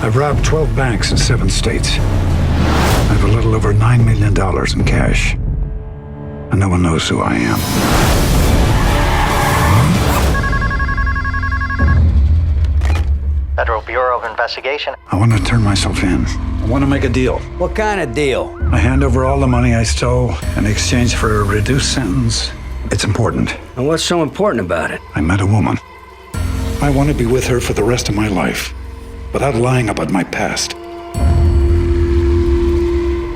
I've robbed 12 banks in 7 states. I have a little over $9 million in cash. And no one knows who I am. Federal Bureau of Investigation. I want to turn myself in. I want to make a deal. What kind of deal? I hand over all the money I stole in exchange for a reduced sentence. It's important. And what's so important about it? I met a woman. I want to be with her for the rest of my life, without lying about my past.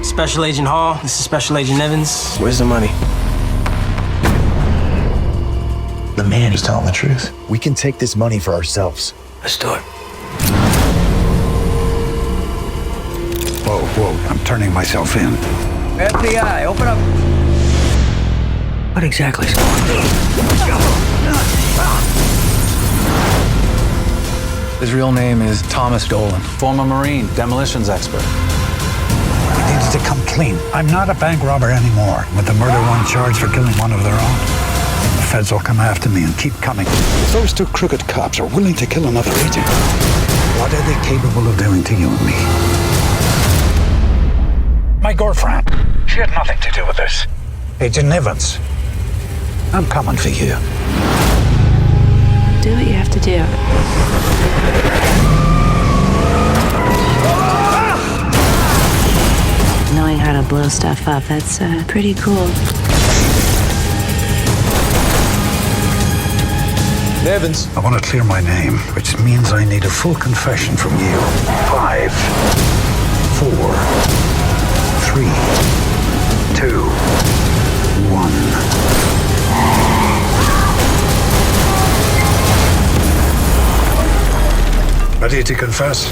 Special Agent Hall, this is Special Agent Evans. Where's the money? The man is telling the truth. We can take this money for ourselves. Let's do it. Whoa, I'm turning myself in. FBI, open up. What exactly is going on? His real name is Thomas Dolan, former Marine, demolitions expert. We needed to come clean. I'm not a bank robber anymore. With the murder one charged for killing one of their own. The feds will come after me and keep coming. If those 2 crooked cops are willing to kill another agent, what are they capable of doing to you and me? My girlfriend, she had nothing to do with this. Agent Evans, I'm coming for you. Do what you have to do. Knowing how to blow stuff up, that's pretty cool. Evans. I want to clear my name, which means I need a full confession from you. 5, 4, 3, 2, 1. Ready to confess?